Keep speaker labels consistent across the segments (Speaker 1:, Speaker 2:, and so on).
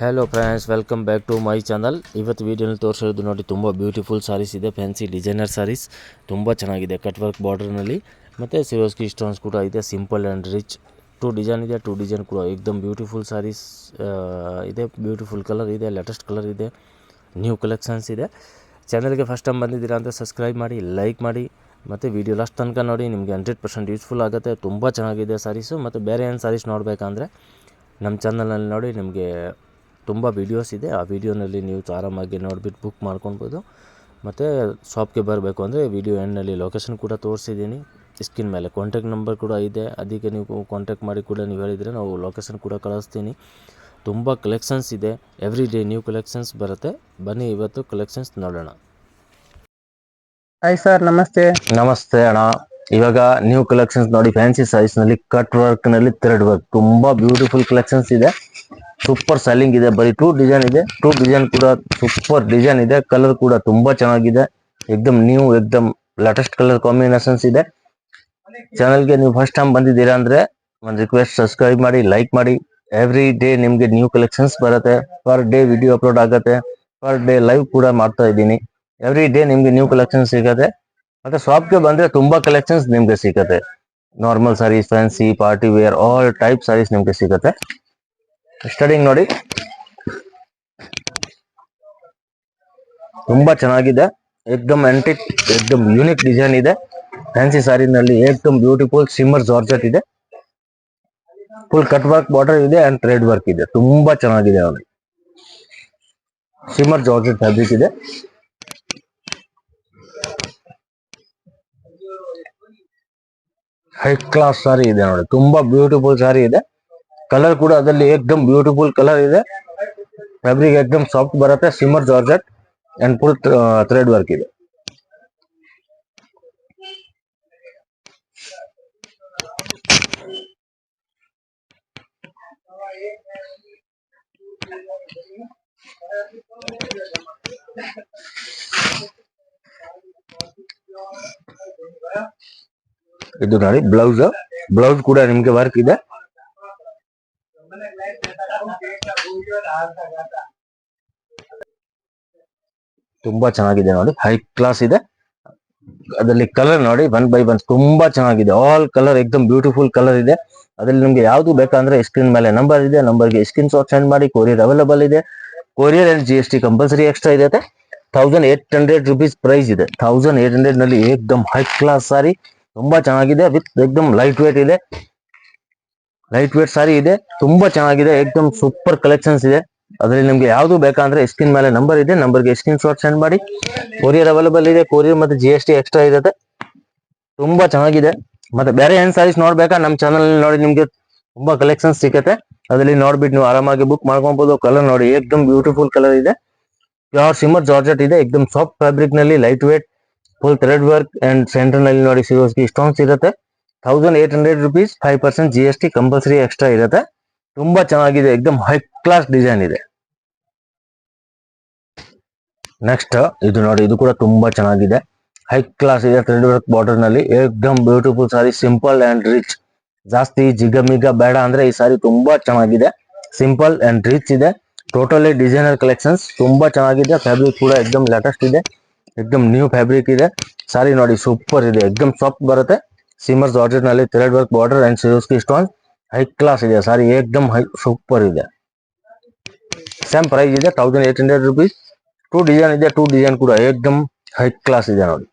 Speaker 1: Hello friends, welcome back to my channel. ಇವತ್ತು ವೀಡಿಯೋನಲ್ಲಿ ತೋರಿಸಿರೋದು ನೋಡಿ, ತುಂಬ ಬ್ಯೂಟಿಫುಲ್ ಸಾರೀಸ್ ಇದೆ. ಫ್ಯಾನ್ಸಿ ಡಿಸೈನರ್ ಸಾರೀಸ್ ತುಂಬ ಚೆನ್ನಾಗಿದೆ. ಕಟ್ ವರ್ಕ್ ಬಾರ್ಡರ್ನಲ್ಲಿ ಮತ್ತು ಸಿರೋಸ್ಕಿ ಸ್ಟೋನ್ಸ್ ಕೂಡ ಇದೆ. Simple and rich two design ಇದೆ. ಟೂ ಡಿಸೈನ್ ಕೂಡ ಏಕ್ದಮ್ ಬ್ಯೂಟಿಫುಲ್ ಸಾರೀಸ್ ಇದೆ. ಬ್ಯೂಟಿಫುಲ್ ಕಲರ್ ಇದೆ, ಲೇಟೆಸ್ಟ್ ಕಲರ್ ಇದೆ, ನ್ಯೂ ಕಲೆಕ್ಷನ್ಸ್ ಇದೆ. ಚಾನಲ್ಗೆ ಫಸ್ಟ್ ಟೈಮ್ ಬಂದಿದ್ದೀರಾ ಅಂದರೆ ಸಬ್ಸ್ಕ್ರೈಬ್ ಮಾಡಿ, ಲೈಕ್ ಮಾಡಿ ಮತ್ತು ವೀಡಿಯೋ ಲಾಸ್ಟ್ ತನಕ ನೋಡಿ. ನಿಮಗೆ 100% ಯೂಸ್ಫುಲ್ ಆಗುತ್ತೆ. ತುಂಬ ಚೆನ್ನಾಗಿದೆ ಸಾರೀಸು. ಮತ್ತು ಬೇರೆ ಏನು ಸಾರೀಸ್ ನೋಡಬೇಕಂದ್ರೆ ನಮ್ಮ ಚಾನಲಲ್ಲಿ ನೋಡಿ, ನಿಮಗೆ ತುಂಬ ವೀಡಿಯೋಸ್ ಇದೆ. ಆ ವಿಡಿಯೋನಲ್ಲಿ ನೀವು ಆರಾಮಾಗಿ ನೋಡಿಬಿಟ್ಟು ಬುಕ್ ಮಾಡ್ಕೊಳ್ಬೋದು. ಮತ್ತು ಶಾಪ್ಗೆ ಬರಬೇಕು ಅಂದರೆ ವಿಡಿಯೋ ಎಂಡ್ನಲ್ಲಿ ಲೊಕೇಶನ್ ಕೂಡ ತೋರಿಸಿದ್ದೀನಿ. ಸ್ಕ್ರೀನ್ ಮೇಲೆ ಕಾಂಟ್ಯಾಕ್ಟ್ ನಂಬರ್ ಕೂಡ ಇದೆ. ಅದಕ್ಕೆ ನೀವು ಕಾಂಟ್ಯಾಕ್ಟ್ ಮಾಡಿ ಕೂಡ ನೀವು ಹೇಳಿದರೆ ನಾವು ಲೊಕೇಶನ್ ಕೂಡ ಕಳಿಸ್ತೀನಿ. ತುಂಬ ಕಲೆಕ್ಷನ್ಸ್ ಇದೆ. ಎವ್ರಿ ಡೇ ನ್ಯೂ ಕಲೆಕ್ಷನ್ಸ್ ಬರುತ್ತೆ. ಬನ್ನಿ ಇವತ್ತು ಕಲೆಕ್ಷನ್ಸ್ ನೋಡೋಣ.
Speaker 2: ಹಾಯ್ ಸರ್, ನಮಸ್ತೆ.
Speaker 1: ನಮಸ್ತೆ ಅಣ್ಣ. ಇವಾಗ ನ್ಯೂ ಕಲೆಕ್ಷನ್ಸ್ ನೋಡಿ, ಫ್ಯಾನ್ಸಿ ಸೈಜ್ನಲ್ಲಿ ಕಟ್ ವರ್ಕ್ನಲ್ಲಿ ಥ್ರೆಡ್ ವರ್ಕ್ ತುಂಬ ಬ್ಯೂಟಿಫುಲ್ ಕಲೆಕ್ಷನ್ಸ್ ಇದೆ. ಸೂಪರ್ ಸೆಲ್ಲಿಂಗ್ ಇದೆ. ಬರೀ ಟೂ ಡಿಸೈನ್ ಇದೆ. ಟೂ ಡಿಸೈನ್ ಕೂಡ ಸೂಪರ್ ಡಿಸೈನ್ ಇದೆ. ಕಲರ್ ಕೂಡ ತುಂಬಾ ಚೆನ್ನಾಗಿದೆ. ಎಕ್ದಮ್ ನ್ಯೂ, ಎಕ್ದಮ್ ಲೇಟೆಸ್ಟ್ ಕಲರ್ ಕಾಂಬಿನೇಷನ್ಸ್ ಇದೆ. ಚಾನಲ್ಗೆ ನೀವು ಫಸ್ಟ್ ಟೈಮ್ ಬಂದಿದ್ದೀರಾ ಅಂದ್ರೆ ಒಂದು ರಿಕ್ವೆಸ್ಟ್, ಸಬ್ಸ್ಕ್ರೈಬ್ ಮಾಡಿ, ಲೈಕ್ ಮಾಡಿ. ಎವ್ರಿ ಡೇ ನಿಮ್ಗೆ ನ್ಯೂ ಕಲೆಕ್ಷನ್ಸ್ ಬರುತ್ತೆ. ಪರ್ ಡೇ ವಿಡಿಯೋ ಅಪ್ಲೋಡ್ ಆಗುತ್ತೆ. ಪರ್ ಡೇ ಲೈವ್ ಕೂಡ ಮಾಡ್ತಾ ಇದ್ದೀನಿ. ಎವ್ರಿ ಡೇ ನಿಮ್ಗೆ ನ್ಯೂ ಕಲೆಕ್ಷನ್ಸ್ ಸಿಗುತ್ತೆ. ಮತ್ತೆ ಶಾಪ್ಗೆ ಬಂದ್ರೆ ತುಂಬಾ ಕಲೆಕ್ಷನ್ಸ್ ನಿಮ್ಗೆ ಸಿಗುತ್ತೆ. Normal saris, fancy, party wear, all type saris ನಿಮ್ಗೆ ಸಿಗುತ್ತೆ. ಸ್ಟಾರ್ಟಿಂಗ್ ನೋಡಿ, ತುಂಬಾ ಚೆನ್ನಾಗಿದೆ. ಏಕ್ದಮ್ ಆಂಟಿಕ್, ಏಕ್ದಮ್ ಯೂನಿಕ್ ಡಿಸೈನ್ ಇದೆ. ಫ್ಯಾನ್ಸಿ ಸಾರಿನಲ್ಲಿ ಏಕ್ದಮ್ ಬ್ಯೂಟಿಫುಲ್ ಸಿಮ್ಮರ್ ಜಾರ್ಜೆಟ್ ಇದೆ. ಫುಲ್ ಕಟ್ ವರ್ಕ್ ಬಾರ್ಡರ್ ಇದೆ ಅಂಡ್ ಥ್ರೆಡ್ ವರ್ಕ್ ಇದೆ. ತುಂಬಾ ಚೆನ್ನಾಗಿದೆ. ನೋಡಿ, ಸಿಮ್ಮರ್ ಜಾರ್ಜೆಟ್ ಫ್ಯಾಬ್ರಿಕ್ ಇದೆ. ಹೈ ಕ್ಲಾಸ್ ಸಾರಿ ಇದೆ ನೋಡಿ. ತುಂಬಾ ಬ್ಯೂಟಿಫುಲ್ ಸಾರಿ ಇದೆ. ಕಲರ್ ಕೂಡ ಅದರಲ್ಲಿ ಏಕ್ದಮ್ ಬ್ಯೂಟಿಫುಲ್ ಕಲರ್ ಇದೆ. ಫ್ಯಾಬ್ರಿಕ್ ಏಕ್ದಮ್ ಸಾಫ್ಟ್ ಬರುತ್ತೆ. ಸಿಮ್ಮರ್ georgette and full thread work ಇದೆ. ಇದು ನೋಡಿ ಬ್ಲೌಸ್. ಬ್ಲೌಸ್ ಕೂಡ ನಿಮ್ಗೆ ವರ್ಕ್ ಇದೆ. ತುಂಬಾ ಚೆನ್ನಾಗಿದೆ ನೋಡಿ, ಹೈ ಕ್ಲಾಸ್ ಇದೆ. ಅದರಲ್ಲಿ ಕಲರ್ ನೋಡಿ, 1 by 1 ತುಂಬಾ ಚೆನ್ನಾಗಿದೆ. ಆಲ್ ಕಲರ್ ಎಕ್ದಮ್ ಬ್ಯೂಟಿಫುಲ್ ಕಲರ್ ಇದೆ. ಅದ್ರಲ್ಲಿ ನಿಮ್ಗೆ ಯಾವ್ದು ಬೇಕಂದ್ರೆ ಸ್ಕ್ರೀನ್ ಮೇಲೆ ನಂಬರ್ ಇದೆ. ನಂಬರ್ಗೆ ಸ್ಕ್ರೀನ್ ಶಾಟ್ ಸೆಂಡ್ ಮಾಡಿ. ಕೊರಿಯರ್ ಅವೈಲೇಬಲ್ ಇದೆ. Courier and GST compulsory extra ಇದೆ. 1800 rupees ಪ್ರೈಸ್ ಇದೆ. 1800 ನಲ್ಲಿ ಏಕ್ದಮ್ ಹೈ ಕ್ಲಾಸ್ ಸಾರಿ. ತುಂಬಾ ಚೆನ್ನಾಗಿದೆ. ವಿತ್ ಎಕ್ದಮ್ ಲೈಟ್ ವೇಟ್ ಇದೆ. ಲೈಟ್ ವೇಟ್ ಸಾರಿ ಇದೆ. ತುಂಬಾ ಚೆನ್ನಾಗಿದೆ. ಏಕ್ದಮ್ ಸೂಪರ್ ಕಲೆಕ್ಷನ್ಸ್ ಇದೆ. ಅದರಲ್ಲಿ ನಿಮ್ಗೆ ಯಾವ್ದು ಬೇಕಂದ್ರೆ ಸ್ಕ್ರೀನ್ ಮೇಲೆ ನಂಬರ್ ಇದೆ. ನಂಬರ್ಗೆ ಸ್ಕ್ರೀನ್ ಶಾಟ್ ಸೆಂಡ್ ಮಾಡಿ. ಕೊರಿಯರ್ ಅವೈಲೇಬಲ್ ಇದೆ. ಕೊರಿಯರ್ ಮತ್ತೆ GST ಎಕ್ಸ್ಟ್ರಾ ಇರುತ್ತೆ. ತುಂಬಾ ಚೆನ್ನಾಗಿದೆ. ಮತ್ತೆ ಬೇರೆ ಏನ್ ಸಾರೀಸ್ ನೋಡ್ಬೇಕಾ, ನಮ್ಮ ಚಾನಲ್ ನೋಡಿ, ನಿಮ್ಗೆ ತುಂಬಾ ಕಲೆಕ್ಷನ್ಸ್ ಸಿಗುತ್ತೆ. ಅದರಲ್ಲಿ ನೋಡ್ಬಿಟ್ಟು ನೀವು ಆರಾಮಾಗಿ ಬುಕ್ ಮಾಡ್ಕೊಬಹುದು. ಕಲರ್ ನೋಡಿ, ಏಕ್ದಮ್ ಬ್ಯೂಟಿಫುಲ್ ಕಲರ್ ಇದೆ. ಪ್ಯೂರ್ ಸಿಮ್ಮರ್ ಜಾರ್ಜೆಟ್ ಇದೆ. ಎಕ್ದಮ್ ಸಾಫ್ಟ್ ಫ್ಯಾಬ್ರಿಕ್ ನಲ್ಲಿ light weight, full thread work and centre ನಲ್ಲಿ ನೋಡಿ ಸಿರೋಸ್ಕಿ ಸ್ಟೋನ್ಸ್ ಇರುತ್ತೆ. 1800 rupees, 5% GST ಕಂಪಲ್ಸರಿ ಎಕ್ಸ್ಟ್ರಾ ಇರುತ್ತೆ. ತುಂಬಾ ಚೆನ್ನಾಗಿದೆ. ಎಕ್ದಮ್ ಹೈ ಕ್ಲಾಸ್ ಡಿಸೈನ್ ಇದೆ. ನೆಕ್ಸ್ಟ್ ಇದು ನೋಡಿ, ಇದು ಕೂಡ ತುಂಬಾ ಚೆನ್ನಾಗಿದೆ. ಹೈ ಕ್ಲಾಸ್ ಇದೆ. ಥ್ರೆಡ್ ವರ್ಕ್ ಬಾರ್ಡರ್ ನಲ್ಲಿ ಏಕ್ದಮ್ beautiful sari. Simple and rich. ಜಾಸ್ತಿ ಜಿಗಮಿಗ ಬೇಡ ಅಂದ್ರೆ ಈ ಸಾರಿ ತುಂಬಾ ಚೆನ್ನಾಗಿದೆ. ಸಿಂಪಲ್ ಅಂಡ್ ರಿಚ್ ಇದೆ. Totally designer collections. ತುಂಬಾ ಚೆನ್ನಾಗಿದೆ. ಫ್ಯಾಬ್ರಿಕ್ ಕೂಡ ಎಕ್ದಮ್ ಲೇಟೆಸ್ಟ್ ಇದೆ. ಎಕ್ದಮ್ ನ್ಯೂ ಫ್ಯಾಬ್ರಿಕ್ ಇದೆ. ಸಾರಿ ನೋಡಿ, ಸೂಪರ್ ಇದೆ. ಎಕ್ದಮ್ ಸಾಫ್ಟ್ ಬರುತ್ತೆ. ಸಿಮ್ಮರ್ ಜಾರ್ಜೆಟ್ ನಲ್ಲಿ thread work border and ಸಿರೋಸ್ಕಿ stone. High class ಇದೆ ಸಾರಿ. ಏಕ್ದಮ್ ಸೂಪರ್ ಇದೆ. ಸೇಮ್ ಪ್ರೈಸ್ ಇದೆ, 1800 rupees. ಟೂ ಡಿಸೈನ್ ಇದೆ. ಟೂ ಡಿಸೈನ್ ಕೂಡ ಏಕ್ದಮ್ ಹೈ ಕ್ಲಾಸ್ ಇದೆ ನೋಡಿ.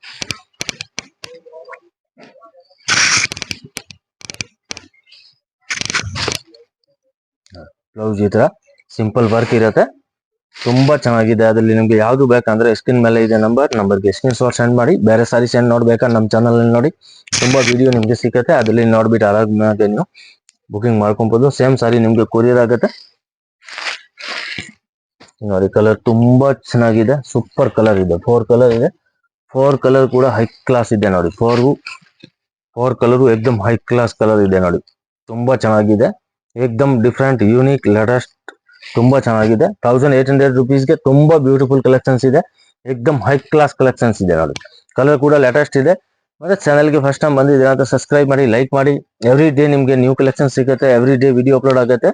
Speaker 1: ಬ್ಲೌಸ್ ಈ ತರ ಸಿಂಪಲ್ ವರ್ಕ್ ಇರುತ್ತೆ. ತುಂಬಾ ಚೆನ್ನಾಗಿದೆ. ಅದರಲ್ಲಿ ನಿಮ್ಗೆ ಯಾವ್ದು ಬೇಕಂದ್ರೆ ಸ್ಕ್ರೀನ್ ಮೇಲೆ ಇದೆ ನಂಬರ್ಗೆ ಸ್ಕ್ರೀನ್ ಶಾಟ್ ಸೆಂಡ್ ಮಾಡಿ. ಬೇರೆ ಸಾರೀಸ್ ಏನ್ ನೋಡ್ಬೇಕಾ, ನಮ್ಮ ಚಾನಲ್ ಅಲ್ಲಿ ನೋಡಿ, ತುಂಬಾ ವಿಡಿಯೋ ನಿಮ್ಗೆ ಸಿಗುತ್ತೆ. ಅದ್ರಲ್ಲಿ ನೋಡ್ಬಿಟ್ಟು ಆರಾಮಾಗಿ ನೀವು ಬುಕಿಂಗ್ ಮಾಡ್ಕೊಬಹುದು. ಸೇಮ್ ಸಾರಿ ನಿಮ್ಗೆ ಕೊರಿಯರ್ ಆಗುತ್ತೆ ನೋಡಿ. ಕಲರ್ ತುಂಬಾ ಚೆನ್ನಾಗಿದೆ. ಸೂಪರ್ ಕಲರ್ ಇದೆ. 4 ಕಲರ್ ಇದೆ. 4 ಕಲರ್ ಕೂಡ ಹೈ ಕ್ಲಾಸ್ ಇದೆ ನೋಡಿ. 4 ಕಲರ್ ಎಕ್ದಮ್ ಹೈ ಕ್ಲಾಸ್ ಕಲರ್ ಇದೆ ನೋಡಿ. ತುಂಬಾ ಚೆನ್ನಾಗಿದೆ. ಏಕ್ದಮ್ ಡಿಫ್ರೆಂಟ್, ಯೂನಿಕ್, ಲೇಟೆಸ್ಟ್. ತುಂಬಾ ಚೆನ್ನಾಗಿದೆ. 1800 rupeesಗೆ ತುಂಬಾ ಬ್ಯೂಟಿಫುಲ್ ಕಲೆಕ್ಷನ್ಸ್ ಇದೆ. ಏಕ್ದಮ್ ಹೈ ಕ್ಲಾಸ್ ಕಲೆಕ್ಷನ್ಸ್ ಇದೆ ನೋಡಿ. ಕಲರ್ ಕೂಡ ಲೇಟೆಸ್ಟ್ ಇದೆ. ಮತ್ತೆ ಚಾನಲ್ಗೆ ಫಸ್ಟ್ ಟೈಮ್ ಬಂದಿದ್ದೀರಾ ಅಂತ ಸಬ್ಸ್ಕ್ರೈಬ್ ಮಾಡಿ, ಲೈಕ್ ಮಾಡಿ. ಎವ್ರಿ ಡೇ ನಿಮ್ಗೆ ನ್ಯೂ ಕಲೆಕ್ಷನ್ ಸಿಗುತ್ತೆ. ಎವ್ರಿ ಡೇ ವಿಡಿಯೋ ಅಪ್ಲೋಡ್ ಆಗುತ್ತೆ.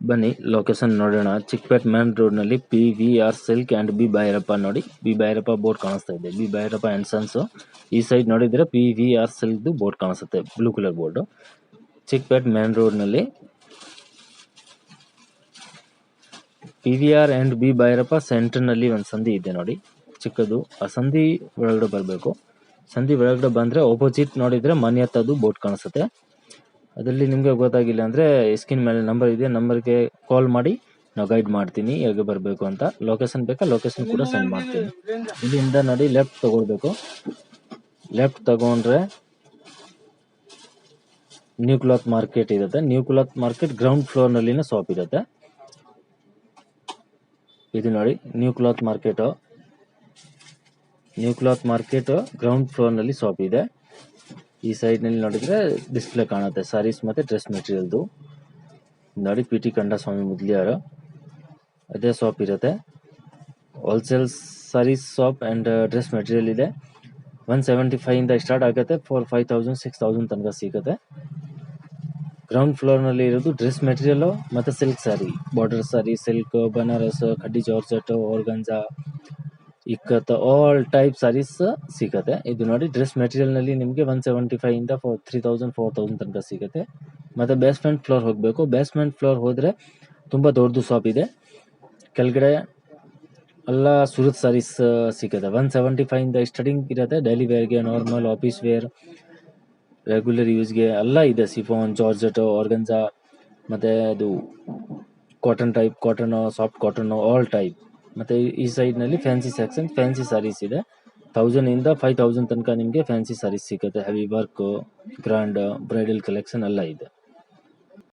Speaker 1: ಬನ್ನಿ ಲೊಕೇಶನ್ ನೋಡೋಣ. ಚಿಕ್ಕಪೇಟ್ ಮೇನ್ ರೋಡ್ ನಲ್ಲಿ PVR silk and B Bhyrappa ನೋಡಿ, ಬಿ ಭೈರಪ್ಪ ಬೋರ್ಡ್ ಕಾಣಿಸ್ತಾ ಇದೆ, ಬಿ ಭೈರಪ್ಪ ಅಂಡ್ ಸನ್ಸ್. ಈ ಸೈಡ್ ನೋಡಿದ್ರೆ PVR ಸಿಲ್ಕ್ ಬೋರ್ಡ್ ಕಾಣಿಸುತ್ತೆ, blue colour board. Chickpet main road ನಲ್ಲಿ PVR and B Bhyrappa centre ನಲ್ಲಿ ಒಂದು ಸಂಧಿ ಇದೆ ನೋಡಿ, ಚಿಕ್ಕದು. ಆ ಸಂಧಿ ಒಳಗಡೆ ಬರಬೇಕು. ಸಂಧಿ ಒಳಗಡೆ ಬಂದ್ರೆ ಆಪೋಸಿಟ್ ನೋಡಿದ್ರೆ ಮನೆ ಹತ್ತದು ಬೋರ್ಡ್ ಕಾಣಿಸುತ್ತೆ. ಅದರಲ್ಲಿ ನಿಮಗೆ ಗೊತ್ತಾಗಿಲ್ಲ ಅಂದ್ರೆ ಸ್ಕ್ರೀನ್ ಮೇಲೆ ನಂಬರ್ ಇದೆ, ನಂಬರ್ಗೆ ಕಾಲ್ ಮಾಡಿ ನಾವು ಗೈಡ್ ಮಾಡ್ತೀನಿ ಹೇಗೆ ಬರಬೇಕು ಅಂತ. ಲೊಕೇಶನ್ ಬೇಕಾ, ಲೊಕೇಶನ್ ಕೂಡ ಸೆಂಡ್ ಮಾಡ್ತೀನಿ. ಇಲ್ಲಿಂದ ನೋಡಿ ಲೆಫ್ಟ್ ತಗೊಳ್ಬೇಕು. ಲೆಫ್ಟ್ ತಗೊಂಡ್ರೆ ನ್ಯೂ ಕ್ಲಾತ್ ಮಾರ್ಕೆಟ್ ಇರುತ್ತೆ. New cloth market ground floor ನಲ್ಲಿನ ಶಾಪ್ ಇರುತ್ತೆ. ಇದು ನೋಡಿ new cloth market. New cloth market ground floor ನಲ್ಲಿ ಶಾಪ್ ಇದೆ. ಈ ಸೈಡ್ ನಲ್ಲಿ ನೋಡಿದ್ರೆ ಡಿಸ್ಪ್ಲೇ ಕಾಣುತ್ತೆ ಸಾರೀಸ್ ಮತ್ತೆ ಡ್ರೆಸ್ ಮೆಟೀರಿಯಲ್ದು. ನೋಡಿ PT ಕಂಡಸ್ವಾಮಿ ಮುದ್ಲಿಯಾರು ಅದೇ ಶಾಪ್ ಇರುತ್ತೆ. Wholesale saris shop and dress material ಇದೆ. 175 ಇಂದ ಸ್ಟಾರ್ಟ್ ಆಗುತ್ತೆ, 5000 6000 ತನಕ ಸಿಗುತ್ತೆ. ಗ್ರೌಂಡ್ ಫ್ಲೋರ್ ನಲ್ಲಿ ಇರೋದು ಡ್ರೆಸ್ ಮೆಟೀರಿಯಲ್ ಮತ್ತೆ silk sari, border sari, silk, Banaras, khaddi georgette, organza, ikkat, all type saris ಸಿಗುತ್ತೆ. ಇದು ನೋಡಿ ಡ್ರೆಸ್ ಮೆಟೀರಿಯಲ್ ನಲ್ಲಿ ನಿಮಗೆ 175 ಇಂದ 3000 4000 ತನಕ ಸಿಗುತ್ತೆ. ಮತ್ತೆ ಬೇಸ್ಮೆಂಟ್ ಫ್ಲೋರ್ ಹೋಗಬೇಕು. ಬೇಸ್ಮೆಂಟ್ ಫ್ಲೋರ್ ಹೋದ್ರೆ ತುಂಬಾ ದೊಡ್ಡದು ಶಾಪ್ ಇದೆ. ಕೆಳಗಡೆ ಎಲ್ಲ ಸೂರತ್ ಸಾರೀಸ್ ಸಿಗುತ್ತೆ. 175 ಇಂದ ಸ್ಟಾರ್ಟಿಂಗ್ ಇರುತ್ತೆ. ಡೈಲಿ ವೇರ್ಗೆ, ನಾರ್ಮಲ್ ಆಫೀಸ್ ವೇರ್, ರೆಗ್ಯುಲರ್ ಯೂಸ್ಗೆ ಎಲ್ಲ ಇದೆ. ಸಿಫಾನ್, ಜಾರ್ಜೆಟ್, ಆರ್ಗಂಜಾ, ಮತ್ತೆ ಅದು cotton type, cotton, soft cotton, all type. ಮತ್ತೆ ಈ ಸೈಡ್ ನಲ್ಲಿ ಫ್ಯಾನ್ಸಿ ಸೆಕ್ಷನ್, ಫ್ಯಾನ್ಸಿ ಸಾರೀಸ್ ಇದೆ. 1000 ಇಂದ 5000 ತನಕ ನಿಮಗೆ ಫ್ಯಾನ್ಸಿ ಸಾರೀಸ್ ಸಿಗುತ್ತೆ. Heavy work, grand, bridal collection ಎಲ್ಲ ಇದೆ.